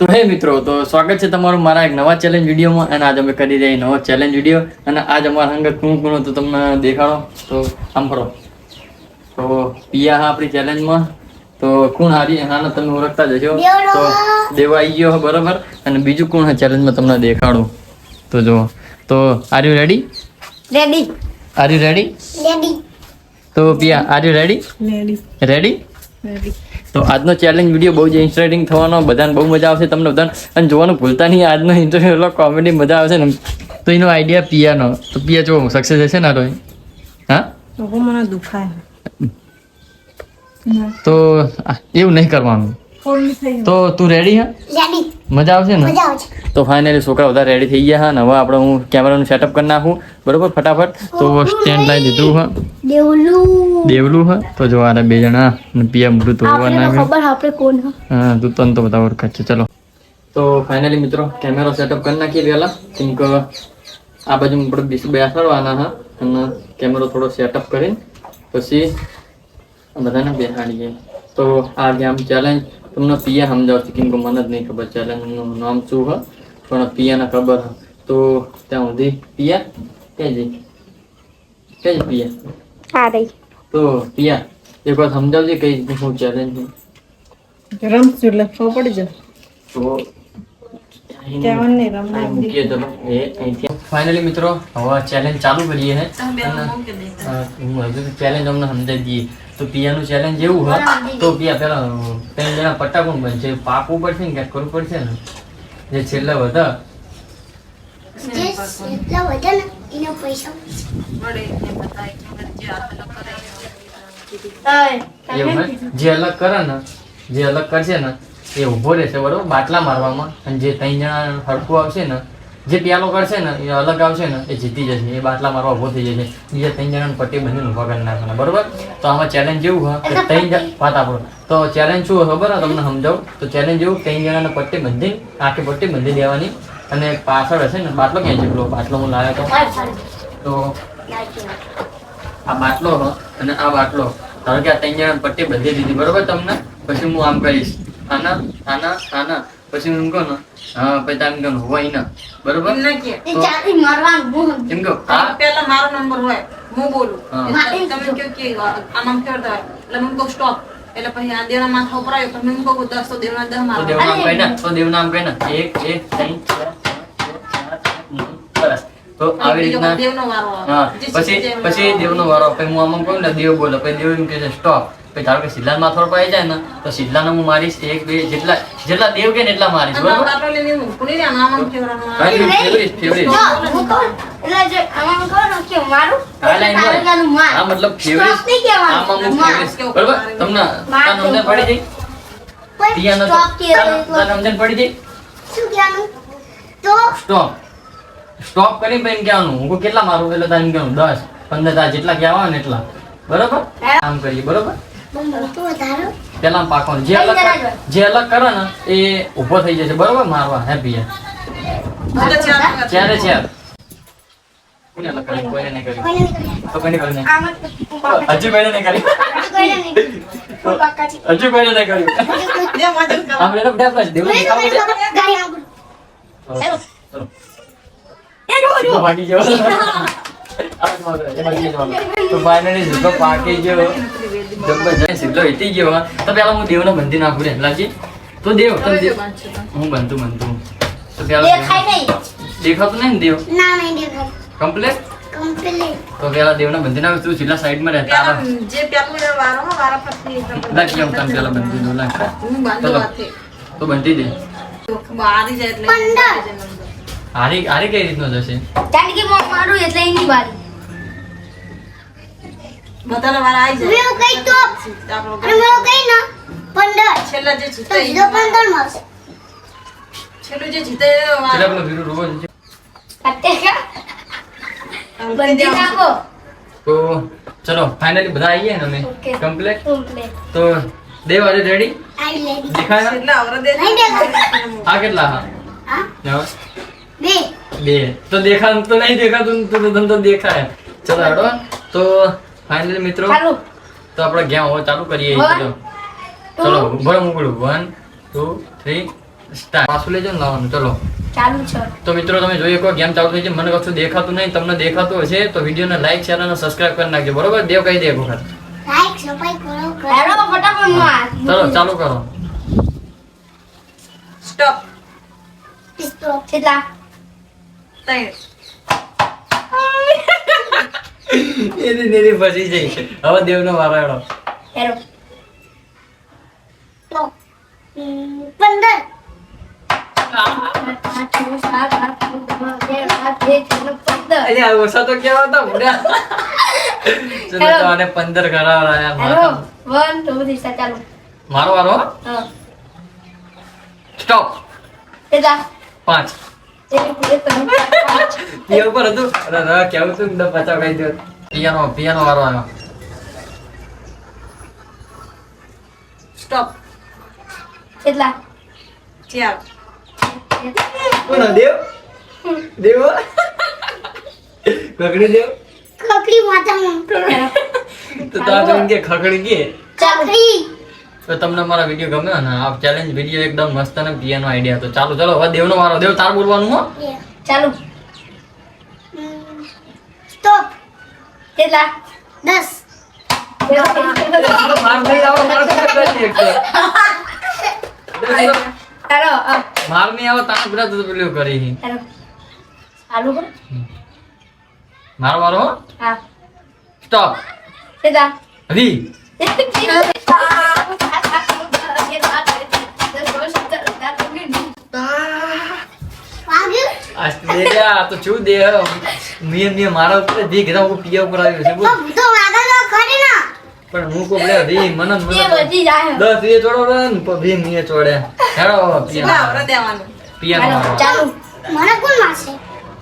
તો હે મિત્રો, તો સ્વાગત છે તમારું મારા એક નવા ચેલેન્જ વિડીયોમાં. અને આજ અમે કરી રહ્યા નવો ચેલેન્જ વિડીયો. અને આજ અમારા સંગત કોણ કોણ તો તમને દેખાડો. તો સાંભળો. તો પિયા હા આપણી ચેલેન્જમાં. તો કોણ હારી હાને તમે ઓળખતા જશો. તો દેવા આવી ગયો બરોબર. અને બીજું કોણ હા ચેલેન્જમાં તમને દેખાડું. તો જો તો are you ready? Ready. Are you ready? Ready. તો Piya are you ready? Ready. Ready? Ready. તો આજનો ચેલેન્જ વિડીયો બહુ જ ઇન્ટરેસ્ટિંગ થવાનો, બધાને બહુ મજા આવશે, તમને બધાને અને જોવાનું ભૂલતા નહીં. આજનો ઇન્ટરવ્યુ એટલો કોમેડી મજા આવશે ને. તો એનો આઈડિયા પિયાનો. તો પિયા જો સક્સેસ હશે ને તો હા મને દુખાય. તો એવું નહીં કરવાનું. તો તું રેડી હા? રેડી. મજા આવશે ને? મજા આવશે. તો ફાઇનલી છોકરા બધા રેડી થઈ ગયા હા ને. હવે આપણે હું કેમેરાનું સેટઅપ કરી નાખું બરોબર ફટાફટ. તો સ્ટેન્ડ લાવી દીધું હા. દેવલું હા. તો જો આ બે જણા ને પિયા મૃત હોવા નાખ્યું. ખબર આપણે કોણ હા તું તને તો બધા ઓળખે છે. ચલો તો ફાઇનલી મિત્રો કેમેરો સેટઅપ કરી નાખીએ પહેલા. કેમ કે આ બાજુ આપણે બેસાડવાના હા. અને કેમેરો થોડો સેટઅપ કરીને પછી બધાને બેસાડીએ. તો આ ગેમ ચેલેન્જ તમને પિયા સમજાવશે. કેમ કે મને જ નહીં ખબર ચેલેન્જનું નામ શું હા. પણ પિયાને ખબર હા. તો ત્યાં સુધી પિયા ક્યાં પિયા હા રહી. તો પિયા એક વાર સમજાવજે કઈ રીતનું શું ચેલેન્જ છે. રમશું એટલે ખબર પડી જાય. તો કહેવાનું નહીં, રમવાનું. મૂકીએ ચલો એ અહીંથી ફાઇનલી મિત્રો હવે ચેલેન્જ ચાલુ કરીએ હે. હજુ ચેલેન્જ અમને સમજાવી દઈએ. તો પિયાનું ચેલેન્જ એવું હોય. તો પિયા પેલા 3 જણા પટ્ટા કોણ બનશે પાકવું પડશે ને ક્યાંક કરવું પડશે ને. જે છેલ્લા બધા એવું હોય. જે અલગ કરે ને જે અલગ કરશે ને એ ઊભો રહેશે બરોબર બાટલા મારવામાં. અને જે 3 જણા હરખું આવશે ને જે પ્યાલો કરશે ને એ અલગ આવશે ને એ જીતી જશે. એ બાટલા મારવા ઊભો થઈ જશે. બીજા 3 જણાને પટ્ટી બંધીને ઊભા કરી નાખવાના બરોબર. તો આમાં ચેલેન્જ જેવું હોય કે 3 વાત આપણો. તો ચેલેન્જ શું હોય ખબર તમને સમજાવું. તો ચેલેન્જ એવું 3 જણાને પટ્ટી બંધીને આખી પટ્ટી બંધી દેવાની. અને પાછળ હશે ને બાટલો ક્યાં છે? પેલો બાટલો હું લાવ્યો તો આ બાટલો અને આ બાટલો ધારો કે આ 3 જણા પટ્ટી બંધી દીધી બરોબર તમને. પછી હું આમ કહીશ આના આના આના પછી હું એમ કહું ને હા પછી તામ કહું હોય ના બરોબર. એમ કહો આ પહેલા મારો નંબર હોય હું બોલું તમે કયો કે આમ આમ કરતા એટલે મને કહો સ્ટોપ એટલે પછી આ દેવના માથા ઉપર આવ્યો પણ મને કહો 10 તો દેવના 10 મારો તો દેવનામ કહે ને તો દેવનામ કહે ને 1 1 3 4 5 6 7 બસ. તો આવી રીતના દેવનો વારો આવે. હા પછી દેવનો વારો. પછી હું આમ કહું ને દેવ બોલો પછી દેવ એમ કહે છે સ્ટોપ. પછી ધારો કે સિદ્ધાર્થ માથા પર આવી જાય ને તો સિદ્ધાર્થને હું મારીશ 1 2 જેટલા દેવ કે ને એટલા મારીશ અને બરોબર. બાટલો લઈને હું કોની રે આમ આમ ફેરવાનું ફેવરિટ હા મતલબ ફેવરિટ આમ આમ ફેવરિટ બરોબર. તમને સમજણ પડી ગઈ? પિયાનો સમજણ પડી ગઈ? સ્ટોપ કરી પછી કહેવાનું હું કેટલા મારું એટલે તારે કહેવાનું 10 15 તાર જેટલા કહેવા ને એટલા બરોબર. આમ કરીએ બરોબર. પેલા પાકવાનું જે અલગ કરે ને એ ઊભો થઈ જશે બરોબર મારવા. હેપી ચારે ચાર કોને અલગ કરી? કોઈને નહીં કરી તો કોઈને કરી નહીં. હજુ કોઈને નહીં કરી હજુ કોઈને નહીં કર્યું. આમ રેડો ડેફલા દેવ નહીં ખાવ ચલો ભાગી ગયો. તો ફાઇનલી સીધો પાકી ગયો. સીધો હીટી ગયો. તો પેલા હું દેવને બંધી નાખું રેલાજી. તો દેવ હું બનતું તો પેલા દેખાતું નહીં ને દેવ કમ્પ્લીટ. તો પેલા દેવને બંધી નાખું. તું સીધા સાઈડમાં રહેતા જે પેલો વારો વારા પછી લાગ કેમ તને પેલા બંધી દો લાગ. હું બાંધો હાથે તો બંધી દે. બારી જાય એટલે હારી કઈ રીતનો જશે? બધાના વારા આવી જાય છેલ્લા જે જીતે છેલ્લું જે જીતે પેલા પેલો વીરુ રોવો છે. તો ચલો ફાઇનલી બધા આવી ગયા ને અમે કમ્પ્લીટ. તો દેવ આજે રેડી દેખાય છેલ્લા આવરા દે આ કેટલા હા 2 તો દેખાતું તો નહીં દેખાતું તો દેખાય. ચલો હેડો. તો ફાઇનલી મિત્રો તો આપણે ગેમ હવે ચાલુ કરીએ. ચલો ચલો ઉભો મૂકડું 1 2 3 સ્ટાર્ટ પાછું લેજો ને લાવવાનું. ચલો ચાલુ છે. તો મિત્રો તમે જોઈએ કોઈ ગેમ ચાલુ થઈ છે, મને કશું દેખાતું નહીં, તમને દેખાતું હશે તો વિડીયોને લાઈક શેર અને સબસ્ક્રાઇબ કરી નાખજો. બરોબર? દેવ કહી દે એક વખત. લાઈક સબસ્ક્રાઇબ કરો હેરો ફટાફટ માં. ચલો ચાલુ કરો. સ્ટોપ. સ્ટોપ કેટલા? 3. એની નેરી ફસી જઈ. હવે દેવનો વારો આવ્યો. હેરો. સ્ટોપ 15 અરે આ ઓછા તો કેવા હતા બુડા. ચલો તો આને 15 કરાવરા યાર. હેરો 1 2 3 સ્ટાર્ટ. ચાલુ. મારો વારો. હા. સ્ટોપ. કેટલા? 5. પિયા ઉપર હતું. અરે કેવું છું ને 50 કહી દો. પિયાનો વારો આવ્યો. સ્ટોપ. કેટલા? 4. કોનો દેવ? દેવ ખકડી દેવ. ખકડી માતામાં તો તાર જોઈને કે ખકડી કે. ખકડી તો તમને મારા વિડીયો ગમ્યો ને આ ચેલેન્જ વિડીયો એકદમ મસ્ત અને પિયાનો આઈડિયા તો ચાલો ચલો હવે દેવનો વારો. દેવ તાર બોલવાનું હો. ચાલુ. સ્ટોપ કેટલા? 10 માર નહીં આવો માર તો કરી એક તો. હેરો માર નહીં આવો તાર બધા તો પેલું કરી. હેરો. ચાલુ કર. મારો વારો. હા. સ્ટોપ. કેટલા? 20. વાગ્યું આ તો શું દે મેં મારા ઉપર ભી કીધા હું પિયા ઉપર આવ્યો છે બોલ. તો ભૂતો વાગા તો ખરી ના પણ હું કો લે ભી મને એ બધી જાય. 10 એ ચોડો ને તો ભી મીએ ચોડે. હેડો ના, પિયા આવડે દેવાનું. પિયાનો વારો. ચાલુ. મને કોણ મારશે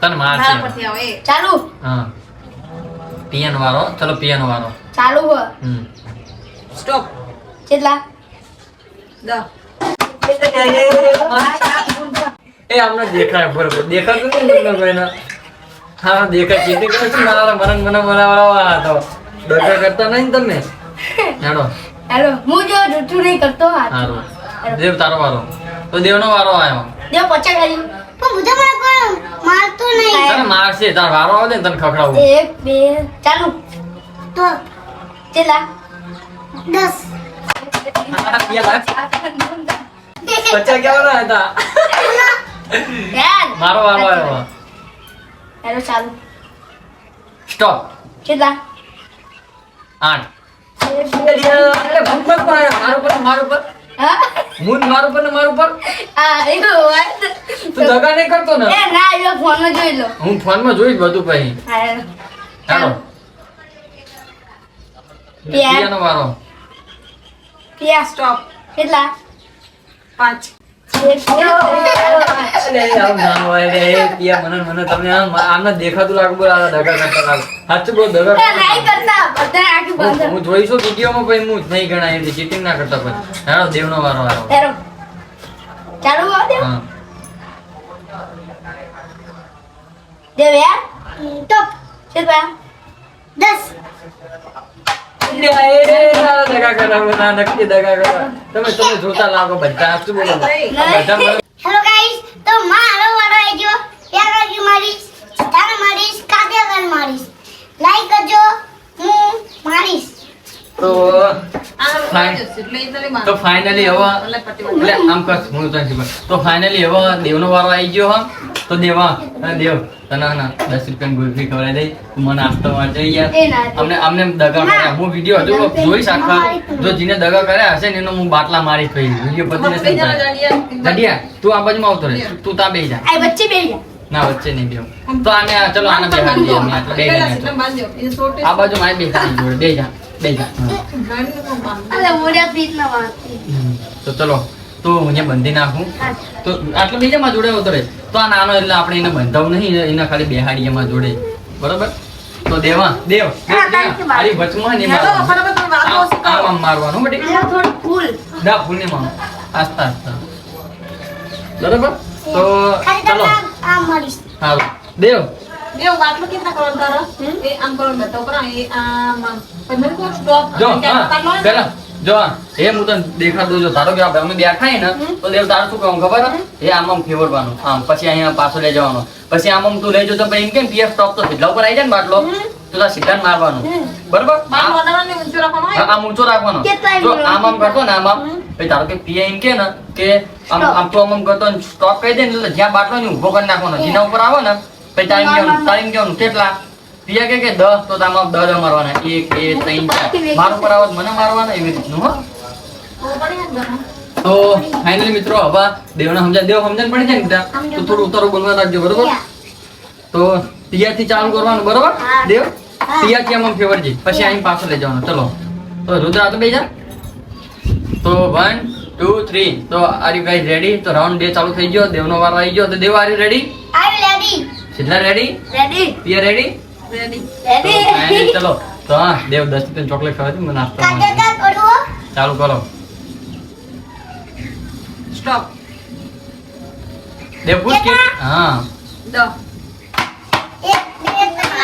તને માર મારા છે. પરથી આવે. ચાલુ. હા પિયાનો વારો. ચલો પિયાનો વારો. ચાલુ હો. સ્ટોપ. કેટલા? 10. એ આમને દેખાય બરોબર દેખાતું નહીં તમને કોઈને. હા દેખાય ચીટી કરે છે મારા મને બનાવવા તો દગા કરતા નહીં ને તમે. હેડો હેલો હું જો જૂઠું નહીં કરતો હાથ. સારું. દેવ તારો વારો. તો દેવનો વારો આવ્યો. દેવ પચા ખાલી. પણ ભૂતો મને કોણ મારતો નહીં તને મારશે તાર વારો આવે ને તને ખખડાવું. 1 2 ચાલુ. તો કેટલા? 10 પચ્ચા કેવા હતા. યાર. મારો વારો આવ્યો. હેલો ચાલુ. સ્ટોપ. કેટલા? 8. અરે ભૂત મત મારો મારું પર હા? મૂન મારું પર ને મારું પર આ એવો વાત. તું દગા નહીં કરતો ને. એ ના એવો ફોનમાં જોઈ લો. હું ફોનમાં જોઈશ બધું પછી. હા હેલો. ચાલો પિયા. પિયાનો વારો. પિયા. સ્ટોપ. કેટલા? 5. અરે આમ ના હોય રે પિયા મને તમને આમ દેખાતું લાગે બોલ આ દગા કરતા લાગે. સાચું બોલ દગા એ નહીં કરતા. બધા આખી બંધ. હું જોઈશું વિડીયોમાં પછી હું નહીં ગણાય એમ ચીટિંગ ના કરતા પછી. હેડો દેવનો વારો આવ્યો. હેલો. ચાલુ હો દેવ. હા દેવ યાર. ટોપ કેટલા? 10 દગા કરાવો ના નક્કી દગા કરાવો. તમે જોતા લાગો બધા. સાચું બોલો બધા મને હેલો ગાઈસ તો મારો વારો આવી ગયો પ્યાર મારીશ તારે મારીશ કાદેવર મારીશ લાઈક કરજો હું મારીશ તો આ એટલે એ તને માર. તો ફાઇનલી હવે એટલે પટી એટલે આમ કર હું તને શીખવાડ. તો ફાઇનલી હવે દેવનો વારો આવી ગયો હા. તો દેવા અને દેવ તને ના 10 રૂપિયાની ગુલ્ફી ખવડાવી દઈ. તું મને આપતો વાંચે યાર. એ ના. અમને અમને દગા કર્યા. હું વિડીયો હજુ જોઈશ આખા. જો જીને દગા કર્યા હશે ને એનો હું બાટલા મારી થઈ વિડીયો પતિને શું થાય. જડિયા તું આ બાજુમાં આવતો રહે. તું તા બેહી જા. આ વચ્ચે બેહી જા. ના વચ્ચે નહીં બેહો. તો આને ચલો આને બેહાડી દઈએ અમે આટલા બેહી જાય. આ બાજુ મારી બેહાડી જોડે બેહી જા. બેહી જા. હા. અલે મોઢા પીત ના વાંચી. તો ચલો તો અહીંયા બંધી નાખું. તો આટલો બીજામાં જોડે ઉતરે તો આ નાનો એટલે આપણે એને બંધાવું નહીં એના ખાલી બેહાડી એમાં જોડે બરોબર. તો દેવ આરી વચમાં નહીં મારવાનું. આમ મારવાનું બટી. આ થોડું ફૂલ. દા ફૂલને મારો આસ્તા આસ્તા બરોબર. તો ખાલી ચલો તમને આ મારીશ હાલો દેવ દેવ બાટલો કેટલા કરવાનું તારા? એ આમ કરવાનું બતાવો. એ આમ આમ. પછી મને કહો stop. જો અને હા ત્યાં પેલા જો એ હું તને દેખાડ દઉં છું. ધારો કે આપણે અમે બેઠા ને તો દેવ તારું શું કહું ખબર હે? એ આમ ફેરવવાનું આમ, પછી અહીંયા પાછો લઈ જવાનો, પછી આમ તું લઈ જતો પછી એમ કેમ પીએફ સ્ટોપ તો સીધા ઉપર આવી જાય ને બાટલો, તો તાર સીધા ને મારવાનું, બરોબર? બાટલો વધારાને ઊંચો રાખવાનો હોય. આમ ઊંચો રાખવાનો. કેટલા જો આમ કરતો ને આમ પછી ધારો કે પીએ એમ કે ને કે આમ તો આમ કરતો સ્ટોપ કહી દે ને એટલે જ્યાં બાટલો ને ઊભો કરી નાખવાનો, જેના ઉપર આવો ને પછી ટાઈમ કહેવાનું કેટલા પિયા કે 10 તો તામાં 10 મારવાના, 1 2 3 4 મારું પર આવો મને મારવાના, એવી રીતનું હો. તો ફાઇનલી મિત્રો હવે દેવને સમજાય, દેવ સમજણ પડી જાય ને ત્યાં તો થોડું ઉતારો બોલવા રાખજો, બરોબર? તો પિયાથી ચાલુ કરવાનું, બરોબર? દેવ પિયાથી આમ ફેવરજી, પછી અહીં પાછો લઈ જવાનો. ચલો તો રુદ્ર આ તો બેજા. તો 1 2 3 તો આર યુ ગાઈઝ રેડી? તો રાઉન્ડ 2 ચાલુ થઈ ગયો, દેવનો વારો આવી ગયો. તો Dev are you ready? I ready. Siddha ready? Ready Piya ready? Ready. Ready ચલો તો હા દેવ 10 થી ચોકલેટ ખાવાથી મને નાસ્તો કાકા કરો. ચાલુ કરો. સ્ટોપ. દેવ પૂછ કે હા 10 1 2 3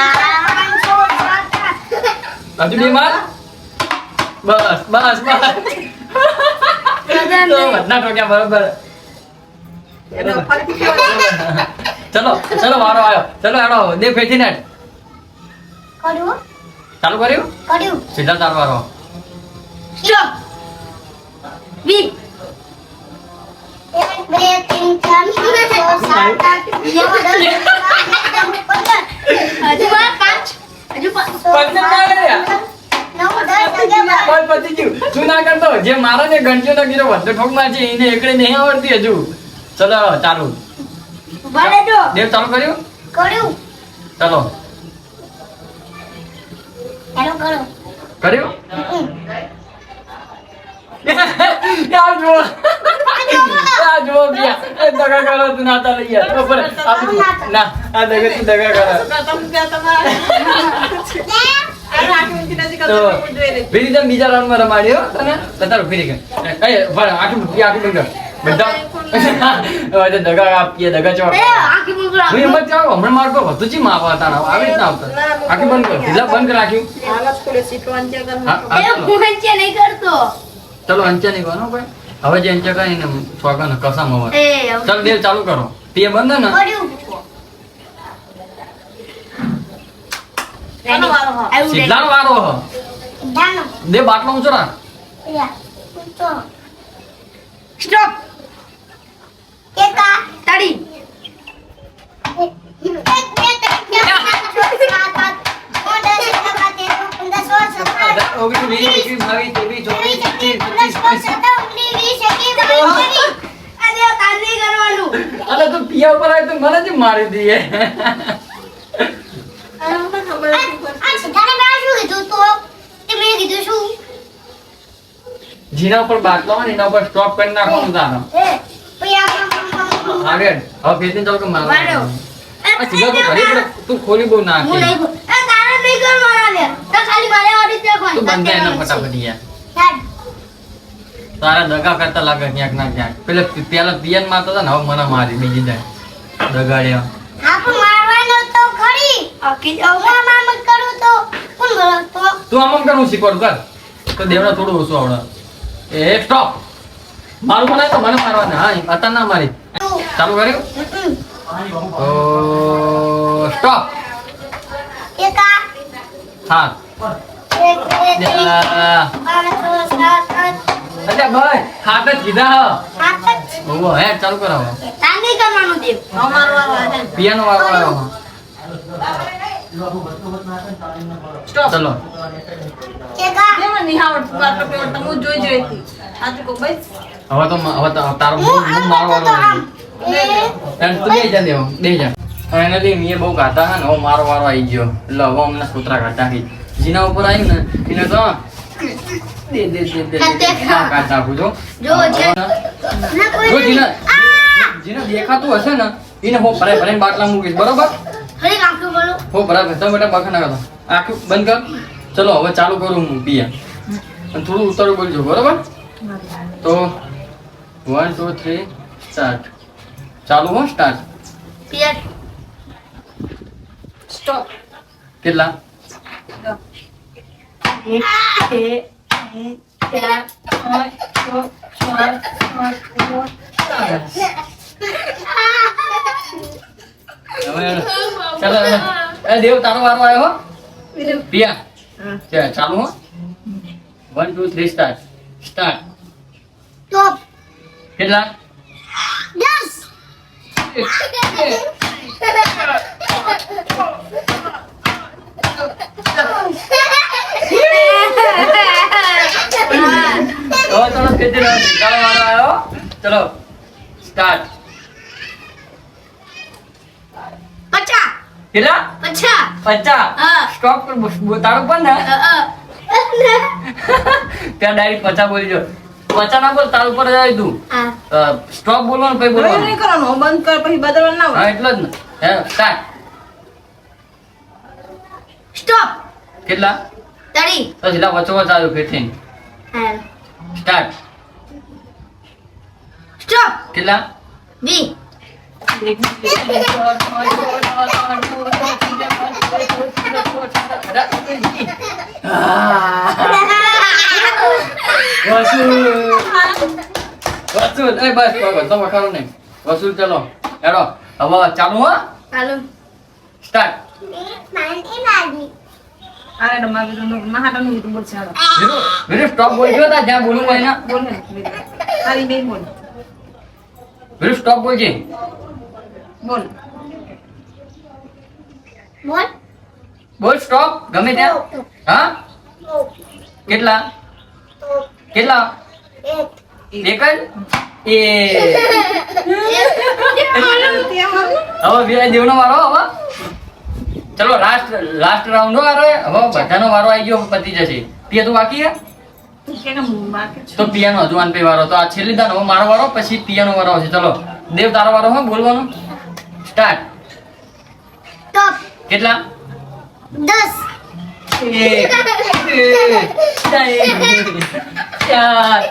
4 5 હજુ બે માર. બસ બસ બસ તો વધના ટોક્યા, બરોબર? એને ફરીથી કહેવાનું. ચલો ચલો વારો આવ્યો. ચલો હેડો દેવ ફેથી ને કરું. ચાલુ કર્યું. કર્યું. સીધા ચાલુ વારો. સ્ટોપ બી 1 2 3 4 5 6 7 8 9 10 હજુ વાર 5 હજુ 5 પંદર ના રહ્યા. 9 10 11 બસ પતી ગયું. શું ના કરતો જે મારા ને ગંજો ના ગીરો વધતો ઠોકમાં છે એને એકડે નહીં આવડતી હજુ. ચલો ચાલુ. ભલે જો દેવ ચાલુ કર્યું. કર્યું. ચલો હેલો કરો. કર્યું. યાર જો આ જો ગયા એ દગા કરો તું નાતા લઈ યાર ઉપર ના આ દગા તું દગા કરો. પ્રથમ ત્યાં તમારે આ રાખી ઊંચી નજીક તો કરતા જોઈ લે. બીજી બીજા રાઉન્ડ માં રમાડ્યો તને તારો ફરી ગયો. એ ભલે આખું બંધ કર બધા હવે દગા આપીએ દગા ચોક. એ આખી મુકરા હું એમ જ ચાલો હમણાં મારતો વધુ ચી માં આવતા આવી રીતના આવતા. આખી બંધ કર ઢીલા બંધ રાખ્યું. આવા સ્કૂલે શીખવાનું છે ઘરમાં. હા એ હા, ચલો હું છે નહીં કરતો ચલો અંચા નહીં કહો ભાઈ. હવે જે અંચા કરીને છોકરાને કસામ હવે એ ચાલ દેવ ચાલુ કરો. પીએ બંધ ને કર્યું. આનો વારો હા. આવું સીધલાનો વારો હ. દાનો. દે બાટલો ઊંચો રાખ. યા. તો સ્ટોપ કેકા. તાડી 1 2 3 4 5 6 7 8 9 10 11 12 13 14 15 16 આજે કામ નહીં કરવાનું અરે તું પિયા ઉપર આવે તો મને જ મારી દઈએ. આ મને ખબર નથી પડતી. જેના ઉપર બાટલો હોય ને એના ઉપર સ્ટોપ કરી નાખવાનું તારે. આગળ હવે ફેરથી ચાલો કે મારો. મારો. આ સીધા તો ઘરે પડે. તું ખોલી બહુ હું નાખી. નહીં બોલ. એ તારે નહીં કરવાના લે તો ખાલી મારે ઓડી તે તું બંધ એના ફટાફટ યાર. તારા દગા કરતા લાગે ક્યાંક ના ક્યાંક. પેલા પિયન મારતો હતો ને હવે મને મારી બીજી જાય દગાડ્યા. આખી તું આમ કર હું શીખવાડું કર તો દેવડા થોડું ઓછું આવડે. એ સ્ટોપ મારું બનાય તો મને મારવાના. હા અત્યારે ના મારી. ચાલુ કર્યું તો સ્ટોપ. હા અચ્છા ભાઈ હાથ જ કીધા હ. ઓહો હે ચાલુ કરાવો. તાર નહીં કરવાનું દેવ અમારો વારો આવે છે. પિયાનો વારો આવ્યો. સ્ટોપ. ચલો મને નહીં આવડતું. બાટલો પીવડતા હું જોઈ જ રહી હતી. સાચું કહું ભાઈ. હવે તો તારો હું મારો વારો આવ્યો. તું બે જા દેવો બે જા. ફાઇનલી મેં બહુ ગાતા હા ને હવે મારો વારો આવી ગયો એટલે હવે અમને કૂતરા ગાતા હતી. જીના ઉપર આવી ને એને તો દે દે દે દે કાઢ નાખું જો. જો છે જો જીના જીના દેખાતું હશે ને એને હું ભરાય ભરાઈને બાટલા મૂકીશ બરોબર. હરી આંખો બોલો હો બરાબર તમે બેટા બખા ના કરતા. આખું બંધ કર. ચલો હવે ચાલુ કરું હું પિયા અને થોડું ઉતારું બોલજો બરોબર. તો 1 2 3 સ્ટાર્ટ. ચાલુ હો સ્ટાર્ટ. પિયર સ્ટોપ. કેટલા? 10. એ ચાલો એ દેવ તારો વારો આવ્યો હો પિયા ચાલુ હો 1 2 3 સ્ટાર્ટ ટોપ કેટલા 10 ચલો કેટલી ચાલો વારો આવ્યો ચલો સ્ટાર્ટ 50 કેટલા 50 50 સ્ટોપ પર તારું પણ ને ત્યાં ડાયરેક્ટ 50 બોલી જો 50 ના બોલ તારું પર જાય તું સ્ટોપ બોલવાનું પછી હવે બોલવાનું નહીં કરવાનું બંધ કર પછી બદલવાનું ના હા હોય એટલો જ ને હે સ્ટાર્ટ સ્ટોપ કેટલા 30 તો સીધા વચોવચ આવ્યો ફેરથી સ્ટાર્ટ સ્ટોપ કેટલા 20 વસૂલ એ બસ તો વખારો નહીં વસૂલ ચલો હેડો હવે ચાલુ હો ચાલો સ્ટાર્ટ અરે ડમ્મા બીજું મહાટાનું બીજું બોલશે હાલો વિરુ સ્ટોપ બોલજો તા જ્યાં બોલવું હોય ને બોલ ને તારી બે બોલ વિરુ સ્ટોપ બોલજે બોલ બોલ બોલ સ્ટોપ ગમે ત્યાં હા કેટલા કેટલા એક જ હવે બે દેવનો વારો હવે ચલો લાસ્ટ રાઉન્ડ હો આરો હવે બધાનો વારો આવી ગયો પતી જશે પિયા તું બાકી હે તો પિયાનો હજુ આન પે વારો તો આ છેલ્લી દાન હવે મારો વારો પછી પિયાનો વારો આવશે ચલો દેવ તારો વારો હો બોલવાનું સ્ટાર્ટ ટોપ કેટલા 10 એક ચાર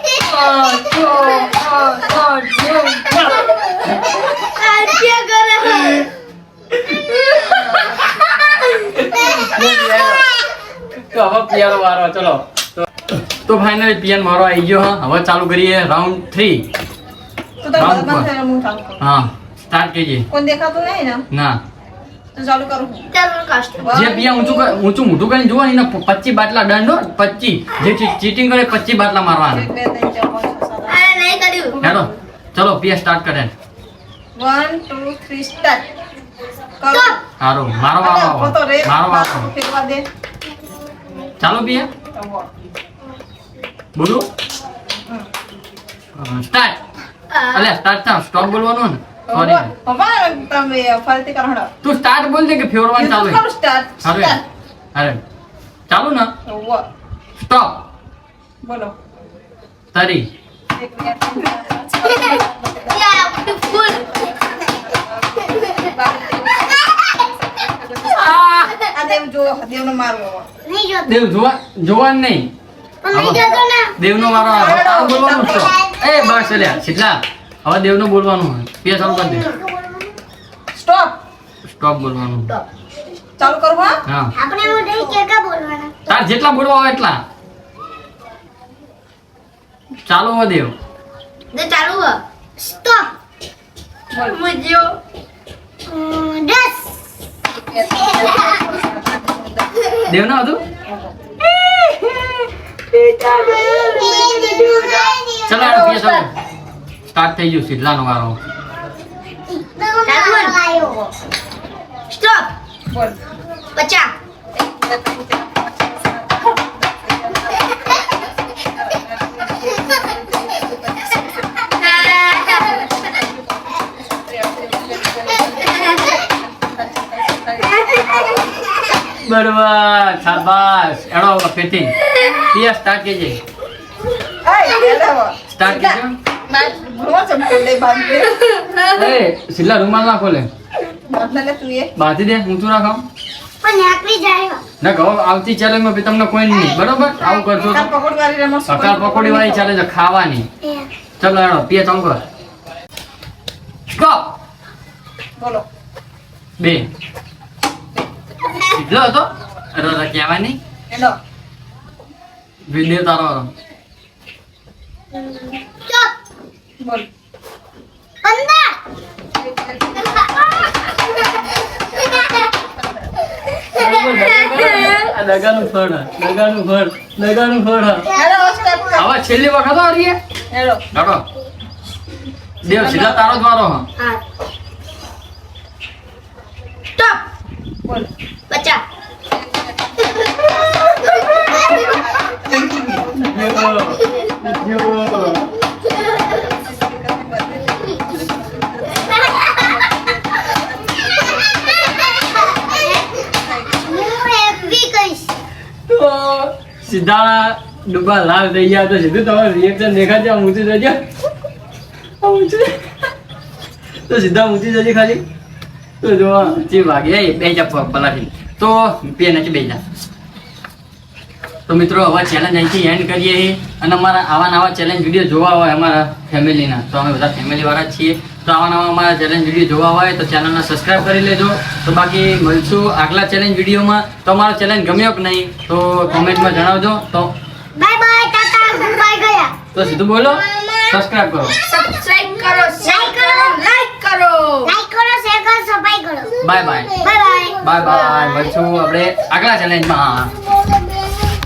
તો હવે પિયાનો વારો ચલો તો ફાઇનલી પિયાનો વારો આવી ગયો હા હવે ચાલુ કરીએ રાઉન્ડ 3 તો તાર બંધ થાય હું ચાલુ કરું હા સ્ટાર્ટ કીજીએ કોઈ દેખાતું નહીં ને ના તો ચાલુ કરું ચાલો કાસ્ટ જે પિયા ઊંચું મોઢું કરીને જોવા ને 25 બાટલા દંડ હો 25 જે ચીટિંગ કરે 25 બાટલા મારવાના 1 2 3 4 5 6 7 અરે નહીં કર્યું હેડો ચલો પિયા સ્ટાર્ટ કરે 1 2 3 સ્ટાર્ટ કરો સારો મારો વારો ફોટો રે મારો વારો ફેરવા દે ચાલો પિયા બોલો સ્ટાર્ટ અલે સ્ટાર્ટ થા સ્ટોપ બોલવાનું ને સોરી પપ્પા તમે ફરતી કરો હડો તું સ્ટાર્ટ બોલ દે કે ફેરવાનું ચાલુ કરો સ્ટાર્ટ અરે અરે ચાલુ ના સ્ટોપ બોલો 30 ફૂલ આ દેવ જો દેવનો મારવો નહીં જોતો દેવ જોવાનું નહીં પણ નહીં જોતો ને દેવનો વારો આવે તારું બોલવાનું છે એ બસ લ્યા સીધા હવે દેવનો બોલવાનું હોય પિયા ચાલુ કરી દે સ્ટોપ સ્ટોપ બોલવાનું ચાલુ કરો હા હા આપણે હું દઈ કેટલા બોલવાના તાર જેટલા બોલવા હોય એટલા ચાલુ હો દેવ ને ચાલુ હ સ્ટોપ મુજો 10 દેવના હતું ચલો યાર પિયા ચાલુ સ્ટાર્ટ થઈ ગયું સીધલાનો વારો સ્ટોપ બોલ 50 બરોબર શાબાશ એડો ફેથી પિયા સ્ટાર્ટ કેજે સ્ટાર્ટ કેજો એ સીધલા રૂમાલ ના ખોલે બાંધી દે ઊંચું રાખો પણ નાકવી જાય ના કહો આવતી ચેલેન્જમાં બી તમને કોઈ નહીં બરોબર આવું કરશો તો સકાર પકોડી વાળી ચેલેન્જ ખાવાની ચલો એડો પિયા ચાલુ કર સ્ટોપ બોલો 2 સીધલો હતો અરે કહેવાય નહીં એનો વિડીયો તારો ચોપ બોલ 15 આ દગાનું ફળ હા, દગાનું ફળ હા. હેલો સ્ટેપ કર હવે છેલ્લી વખત આ રહીએ હેલો કાકો દેવ સીધા તારો જ વારો હા. હા સ્ટોપ બોલ 50 હું એક બી કહીશ તો સીધા ડબ્બા લાલ થઈ ગયા તો સીધું તમારું રિએક્શન દેખાશે આમ ઊંચું જજો આમ ઊંચું તો સીધા ઊંચી જજે ખાલી તો જો જે વાગે બે જા પલાટી તો બે નથી બે જા. તો મિત્રો હવે ચેલેન્જ અહીંથી એન્ડ કરીએ છીએ અને અમારા આવા નવા ચેલેન્જ વિડીયો જોવા હોય અમારા ફેમિલીના તો અમે બધા ફેમિલીવાળા જ છીએ તો આવા નવા અમારા ચેલેન્જ વિડીયો જોવા હોય તો ચેનલને સબસ્ક્રાઈબ કરી લેજો. તો બાકી મળશું આગલા ચેલેન્જ વિડીયોમાં. તો અમારો ચેલેન્જ ગમ્યો કે નહીં તો કોમેન્ટમાં જણાવજો. તો bye bye tata good bye ગયા તો સીધું બોલો સબસ્ક્રાઈબ કરો સબસ્ક્રાઇબ કરો લાઈક કરો લાઈક કરો લાઈક કરો શેર કરો સફાઈ કરો bye bye bye bye bye bye મળશું આપણે આગલા ચેલેન્જમાં.